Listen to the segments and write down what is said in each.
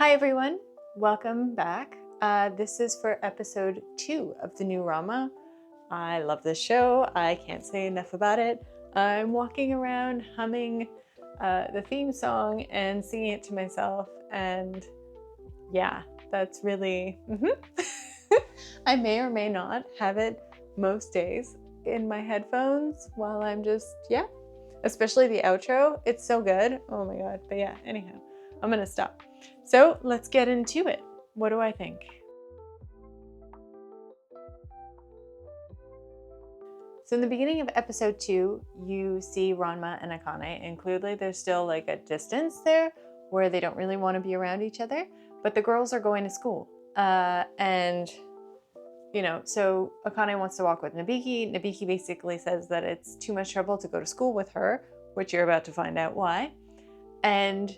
Hi everyone, welcome back. This is for episode 2 of the new Ranma. I love this show. I can't say enough about it. I'm walking around humming the theme song and singing it to myself, and yeah, that's really I may or may not have it most days in my headphones while I'm just especially the outro. It's so good. Oh my god. But yeah, anyhow, I'm gonna stop. So let's get into it. What do I think? So in the beginning of episode 2, you see Ranma and Akane, and clearly there's still like a distance there where they don't really want to be around each other, but the girls are going to school. So Akane wants to walk with Nabiki. Nabiki basically says that it's too much trouble to go to school with her, which you're about to find out why. And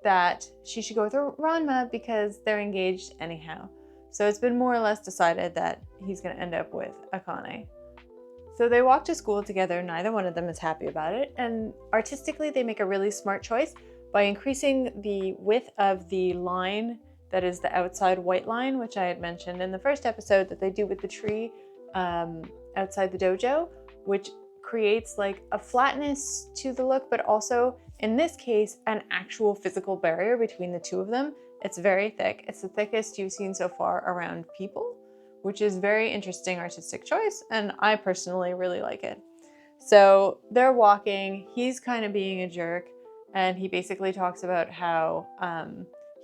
that she should go with Ranma because they're engaged anyhow. So it's been more or less decided that he's going to end up with Akane. So they walk to school together. Neither one of them is happy about it. And artistically, they make a really smart choice by increasing the width of the line that is the outside white line, which I had mentioned in the first episode that they do with the tree outside the dojo, which creates like a flatness to the look, but also in this case, an actual physical barrier between the two of them. It's very thick. It's the thickest you've seen so far around people, which is very interesting artistic choice. And I personally really like it. So they're walking, he's kind of being a jerk. And he basically talks about how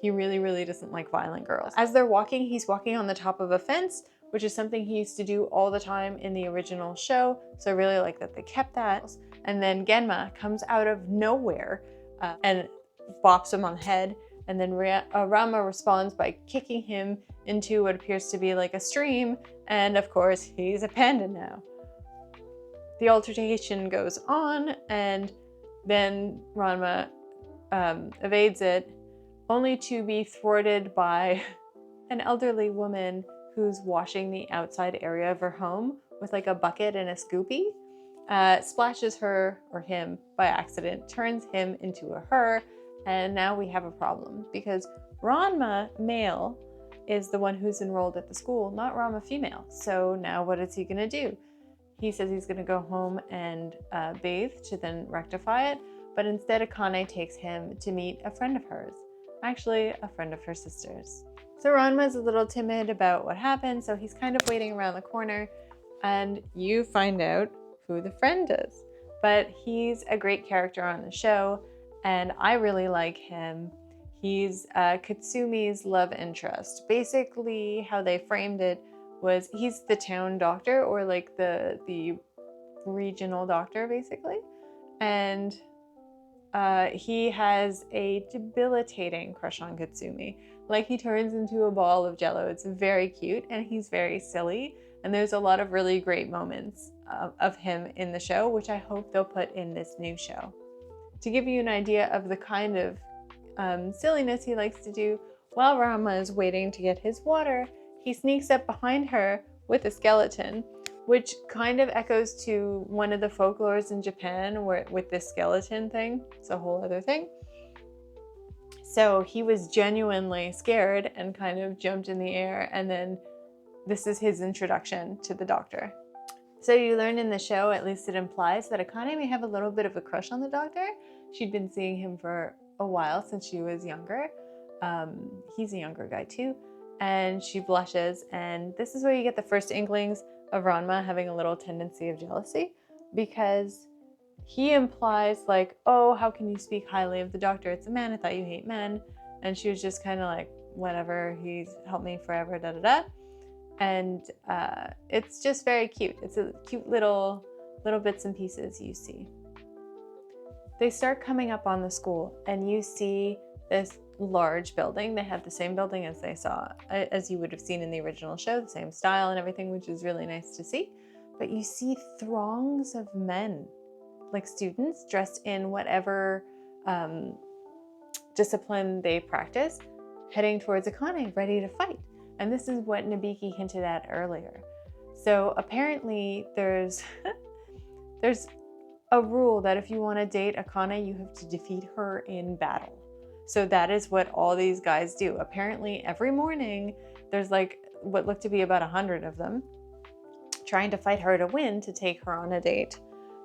he really doesn't like violent girls. As they're walking, he's walking on the top of a fence, which is something he used to do all the time in the original show. So I really like that they kept that. And then Genma comes out of nowhere and bops him on the head. And then Ranma responds by kicking him into what appears to be like a stream. And of course, he's a panda now. The altercation goes on, and then Ranma evades it, only to be thwarted by an elderly woman who's washing the outside area of her home with like a bucket and a scoopy, splashes her or him by accident, turns him into a her, and now we have a problem because Ranma male is the one who's enrolled at the school, not Ranma female. So now what is he gonna do? He says he's gonna go home and bathe to then rectify it, but instead Akane takes him to meet a friend of hers, actually a friend of her sister's. So Ranma's a little timid about what happened, so he's kind of waiting around the corner, and you find out who the friend is. But he's a great character on the show, and I really like him. He's Katsumi's love interest. Basically, how they framed it was he's the town doctor, or like the regional doctor, basically. And he has a debilitating crush on Katsumi. Like, he turns into a ball of jello. It's very cute, and he's very silly. And there's a lot of really great moments of him in the show, which I hope they'll put in this new show. To give you an idea of the kind of silliness he likes to do, while Ranma is waiting to get his water, he sneaks up behind her with a skeleton, which kind of echoes to one of the folklores in Japan with this skeleton thing. It's a whole other thing. So he was genuinely scared and kind of jumped in the air, and then this is his introduction to the doctor. So you learn in the show, at least it implies, that Akane may have a little bit of a crush on the doctor. She'd been seeing him for a while since she was younger. He's a younger guy too. And she blushes, and this is where you get the first inklings of Ranma having a little tendency of jealousy, because he implies like, oh, how can you speak highly of the doctor? It's a man, I thought you hate men. And she was just kind of like, whatever, he's helped me forever, da-da-da. And it's just very cute. It's a cute little bits and pieces you see. They start coming up on the school, and you see this large building. They have the same building as as you would have seen in the original show, the same style and everything, which is really nice to see. But you see throngs of men, like students dressed in whatever discipline they practice, heading towards Akane, ready to fight. And this is what Nabiki hinted at earlier. So apparently there's a rule that if you want to date Akane, you have to defeat her in battle. So that is what all these guys do. Apparently every morning there's like what look to be about 100 of them trying to fight her to win to take her on a date.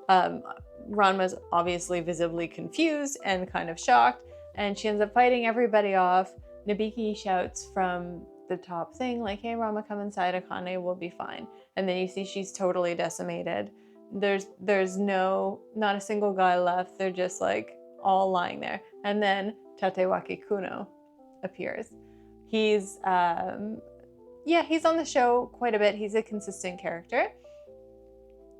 Ranma's obviously visibly confused and kind of shocked, and she ends up fighting everybody off. Nabiki shouts from the top thing like, hey Ranma, come inside, Akane will be fine. And then you see she's totally decimated. There's not a single guy left. They're just like all lying there. And then Tatewaki Kuno appears. He's on the show quite a bit. He's a consistent character.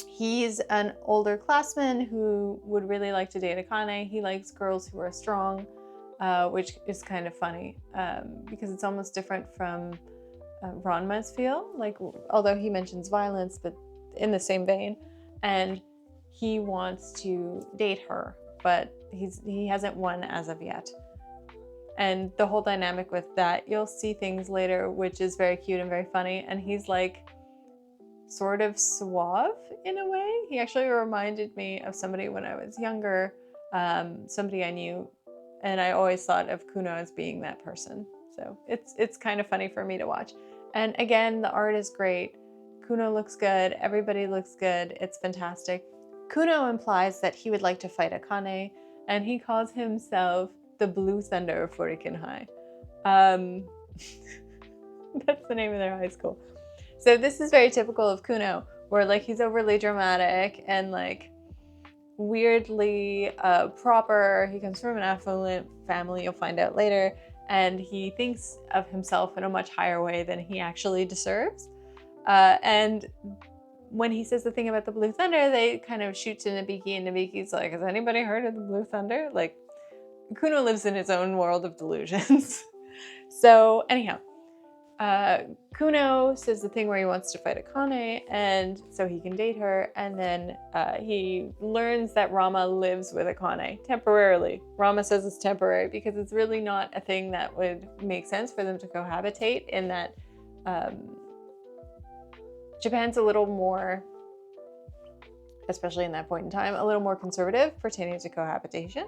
He's an older classman who would really like to date Akane. He likes girls who are strong, which is kind of funny because it's almost different from Ranma's feel. Like, although he mentions violence, but in the same vein. And he wants to date her, but he hasn't won as of yet. And the whole dynamic with that, you'll see things later, which is very cute and very funny. And he's like sort of suave in a way. He actually reminded me of somebody when I was younger, somebody I knew, and I always thought of Kuno as being that person. So it's kind of funny for me to watch. And again, the art is great. Kuno looks good. Everybody looks good. It's fantastic. Kuno implies that he would like to fight Akane, and he calls himself the Blue Thunder of Furiken High. That's the name of their high school. So this is very typical of Kuno, where like he's overly dramatic and like weirdly proper. He comes from an affluent family, you'll find out later, and he thinks of himself in a much higher way than he actually deserves. And when he says the thing about the Blue Thunder, they kind of shoot to Nabiki, and Nabiki's like, has anybody heard of the Blue Thunder? Like, Kuno lives in his own world of delusions. So anyhow, Kuno says the thing where he wants to fight Akane, and so he can date her, and then he learns that Rama lives with Akane temporarily. Rama says it's temporary because it's really not a thing that would make sense for them to cohabitate, in that Japan's a little more, especially in that point in time, a little more conservative pertaining to cohabitation.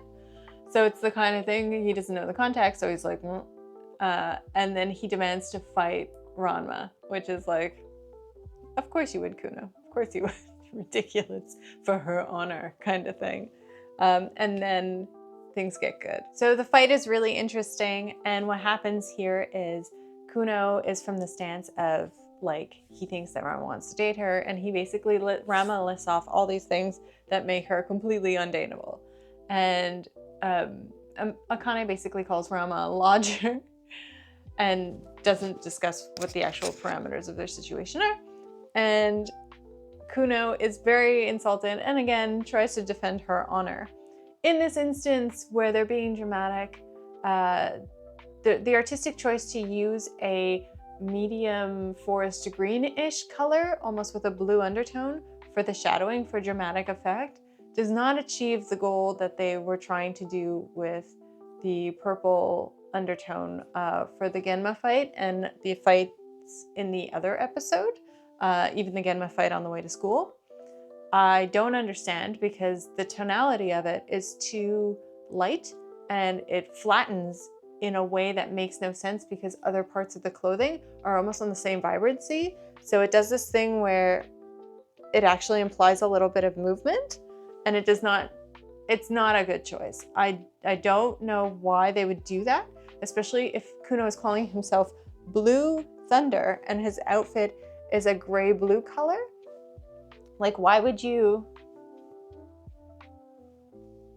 So it's the kind of thing, he doesn't know the context, so he's like, and then he demands to fight Ranma, which is like, of course you would, Kuno. Of course you would. Ridiculous for her honor kind of thing. And then things get good. So the fight is really interesting, and what happens here is Kuno is from the stance of like, he thinks that Ranma wants to date her, and he basically Ranma lists off all these things that make her completely undateable. And Akane basically calls Ranma a lodger and doesn't discuss what the actual parameters of their situation are. And Kuno is very insulted and again tries to defend her honor. In this instance where they're being dramatic, the artistic choice to use a medium forest green-ish color, almost with a blue undertone, for the shadowing for dramatic effect, does not achieve the goal that they were trying to do with the purple undertone for the Genma fight and the fights in the other episode, even the Genma fight on the way to school. I don't understand because the tonality of it is too light and it flattens in a way that makes no sense because other parts of the clothing are almost on the same vibrancy. So it does this thing where it actually implies a little bit of movement, and it does not, it's not a good choice. I don't know why they would do that, especially if Kuno is calling himself Blue Thunder and his outfit is a gray blue color. Like, why would you?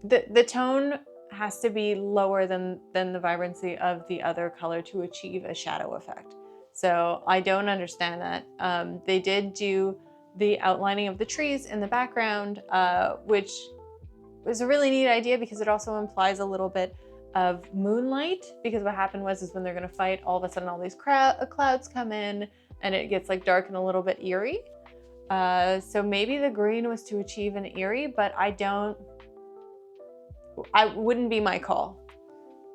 The tone has to be lower than the vibrancy of the other color to achieve a shadow effect. So I don't understand that. They did do the outlining of the trees in the background, which was a really neat idea because it also implies a little bit of moonlight, because what happened was when they're going to fight, all of a sudden all these clouds come in and it gets like dark and a little bit eerie. So maybe the green was to achieve an eerie, but I wouldn't be my call.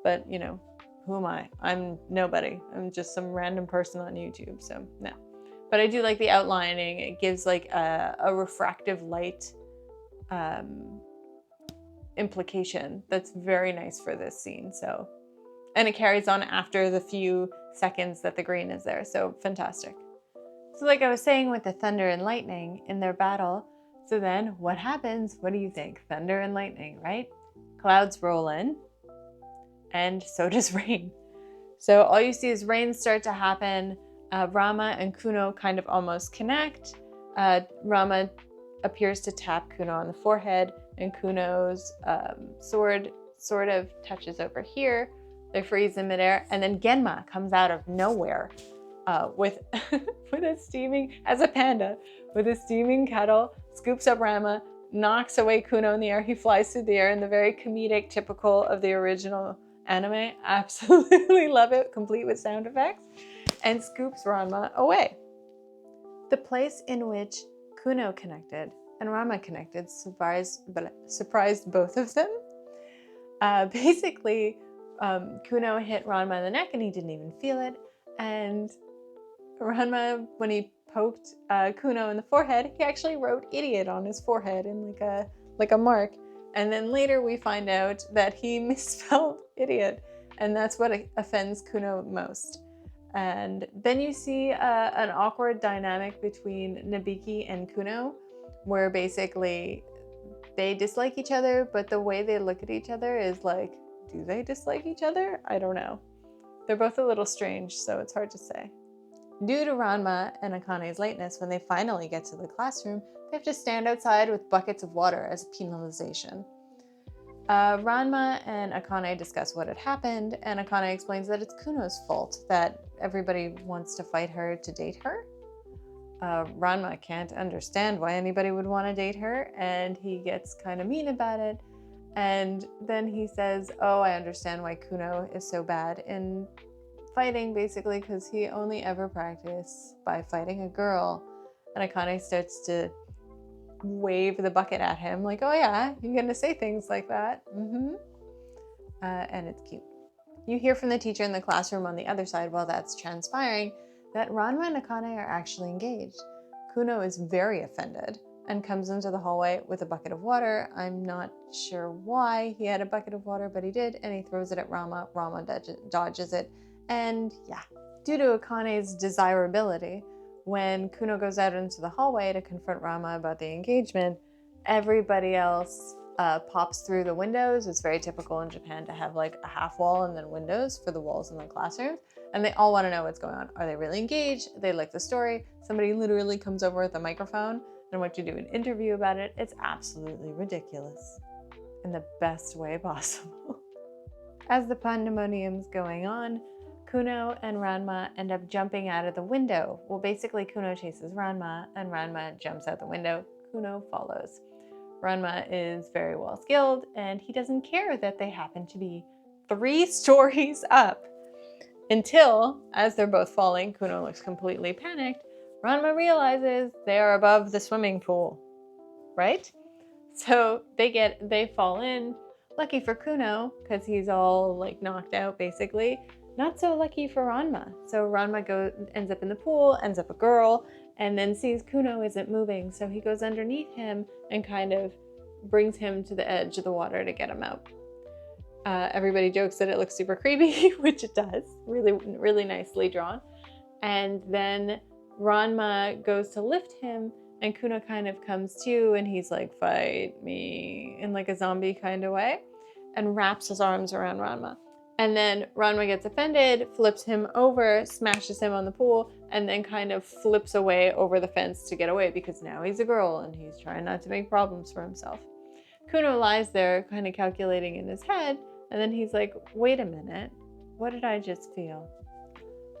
But you know, who am I? I'm nobody. I'm just some random person on YouTube, so no. But I do like the outlining. It gives like a refractive light implication that's very nice for this scene. So And it carries on after the few seconds that the green is there. So fantastic. So like I was saying with the thunder and lightning in their battle, so then what happens? What do you think? Thunder and lightning, right? Clouds roll in, and so does rain. So all you see is rain start to happen. Ranma and Kuno kind of almost connect. Ranma appears to tap Kuno on the forehead, and Kuno's sword sort of touches over here. They freeze in midair, and then Genma comes out of nowhere with a steaming, as a panda, with a steaming kettle, scoops up Ranma, knocks away Kuno in the air. He flies through the air in the very comedic, typical of the original anime. Absolutely love it, complete with sound effects, and scoops Ranma away. The place in which Kuno connected and Ranma connected surprised both of them. Basically, Kuno hit Ranma in the neck and he didn't even feel it. And Ranma, when he poked Kuno in the forehead, he actually wrote idiot on his forehead in like a mark. And then later we find out that he misspelled idiot, and that's what offends Kuno most. And then you see an awkward dynamic between Nabiki and Kuno, where basically they dislike each other, but the way they look at each other is like, do they dislike each other? I don't know. They're both a little strange, so it's hard to say. Due to Ranma and Akane's lateness, when they finally get to the classroom, they have to stand outside with buckets of water as a penalization. Ranma and Akane discuss what had happened, and Akane explains that it's Kuno's fault that everybody wants to fight her to date her. Ranma can't understand why anybody would want to date her, and he gets kind of mean about it. And then he says, oh, I understand why Kuno is so bad in fighting, basically, because he only ever practiced by fighting a girl. And Akane starts to wave the bucket at him, like, oh yeah, you're gonna say things like that. And it's cute. You hear from the teacher in the classroom on the other side while that's transpiring that Ranma and Akane are actually engaged. Kuno is very offended and comes into the hallway with a bucket of water. I'm not sure why he had a bucket of water, but he did, and he throws it at Ranma. Ranma dodges it, and yeah, due to Akane's desirability, when Kuno goes out into the hallway to confront Ranma about the engagement, everybody else pops through the windows. It's very typical in Japan to have like a half wall and then windows for the walls in the classrooms. And they all want to know what's going on. Are they really engaged? They like the story. Somebody literally comes over with a microphone and wants to do an interview about it. It's absolutely ridiculous in the best way possible. As the pandemonium's going on, Kuno and Ranma end up jumping out of the window. Well, basically, Kuno chases Ranma, and Ranma jumps out the window. Kuno follows. Ranma is very well skilled, and he doesn't care that they happen to be 3 stories up. Until, as they're both falling, Kuno looks completely panicked. Ranma realizes they are above the swimming pool, right? So they fall in. Lucky for Kuno, because he's all like knocked out basically. Not so lucky for Ranma. So Ranma ends up in the pool, ends up a girl, and then sees Kuno isn't moving. So he goes underneath him and kind of brings him to the edge of the water to get him out. Everybody jokes that it looks super creepy, which it does. Really, really nicely drawn. And then Ranma goes to lift him, and Kuno kind of comes to, and he's like, fight me, in like a zombie kind of way, and wraps his arms around Ranma. And then Ranma gets offended, flips him over, smashes him on the pool, and then kind of flips away over the fence to get away because now he's a girl and he's trying not to make problems for himself. Kuno lies there kind of calculating in his head, and then he's like, wait a minute, what did I just feel?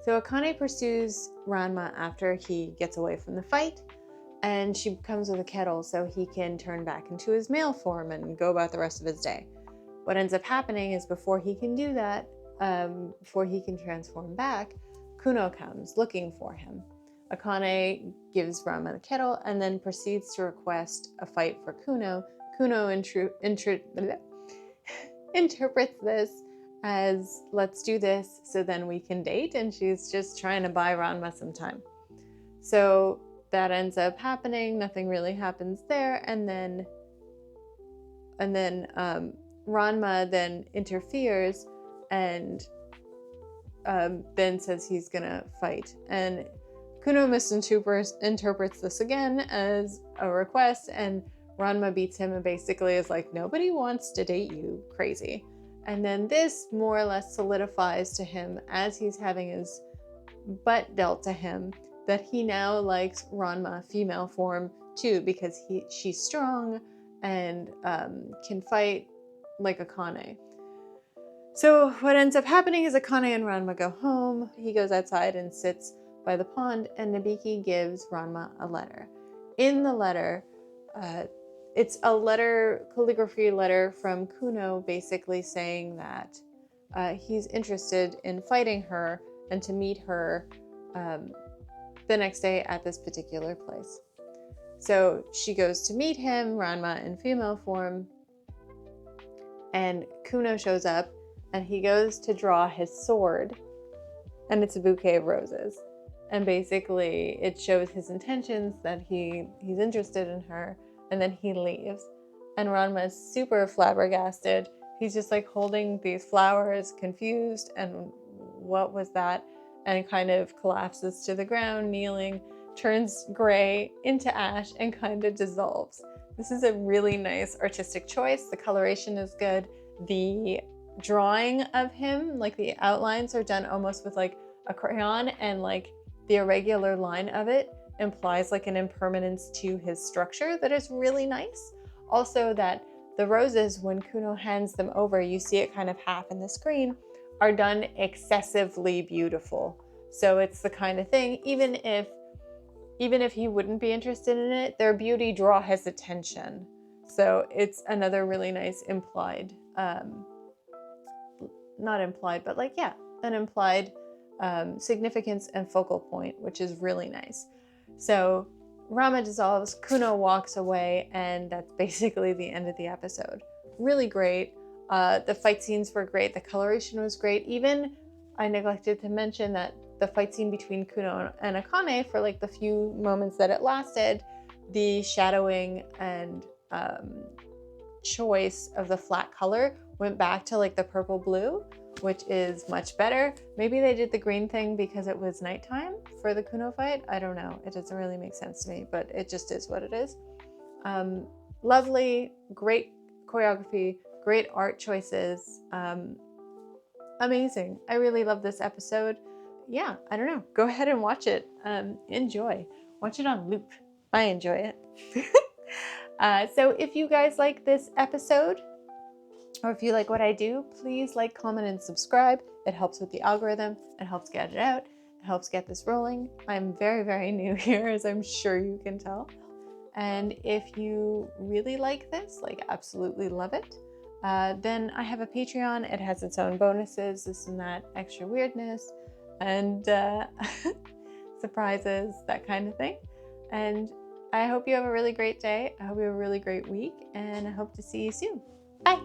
So Akane pursues Ranma after he gets away from the fight, and she comes with a kettle so he can turn back into his male form and go about the rest of his day. What ends up happening is before he can do that, before he can transform back, Kuno comes looking for him. Akane gives Ranma the kettle and then proceeds to request a fight for Kuno. Kuno interprets this as, let's do this so then we can date, and she's just trying to buy Ranma some time. So that ends up happening, nothing really happens there, and then Ranma then interferes and then says he's gonna fight. And Kuno misinterprets this again as a request, and Ranma beats him and basically is like, nobody wants to date you, crazy. And then this more or less solidifies to him as he's having his butt dealt to him that he now likes Ranma female form too, because she's strong and can fight like Akane. So what ends up happening is Akane and Ranma go home. He goes outside and sits by the pond, and Nabiki gives Ranma a letter. In the letter, it's a letter, calligraphy letter from Kuno, basically saying that he's interested in fighting her and to meet her the next day at this particular place. So she goes to meet him, Ranma in female form, and Kuno shows up, and he goes to draw his sword, and it's a bouquet of roses. And basically it shows his intentions that he's interested in her, and then he leaves. And Ranma is super flabbergasted. He's just like holding these flowers, confused, and what was that? And kind of collapses to the ground, kneeling, turns gray into ash, and kind of dissolves. This is a really nice artistic choice. The coloration is good. The drawing of him, like the outlines are done almost with like a crayon, and like the irregular line of it implies like an impermanence to his structure that is really nice. Also that the roses, when Kuno hands them over, you see it kind of half in the screen, are done excessively beautiful. So it's the kind of thing, even if he wouldn't be interested in it, their beauty draw his attention. So it's another really nice implied, not implied, but like, yeah, an implied significance and focal point, which is really nice. So Ranma dissolves, Kuno walks away, and that's basically the end of the episode. Really great. The fight scenes were great. The coloration was great. Even I neglected to mention that the fight scene between Kuno and Akane, for like the few moments that it lasted, the shadowing and choice of the flat color went back to like the purple blue, which is much better. Maybe they did the green thing because it was nighttime for the Kuno fight. I don't know. It doesn't really make sense to me, but it just is what it is. Lovely, great choreography, great art choices. Amazing. I really love this episode. Yeah, I don't know. Go ahead and watch it. Enjoy. Watch it on loop. I enjoy it. So if you guys like this episode, or if you like what I do, please like, comment, and subscribe. It helps with the algorithm. It helps get it out. It helps get this rolling. I'm very, very new here, as I'm sure you can tell. And if you really like this, like absolutely love it, then I have a Patreon. It has its own bonuses, this and that, extra weirdness, and surprises, that kind of thing. And I hope you have a really great day. I hope you have a really great week, and I hope to see you soon. Bye.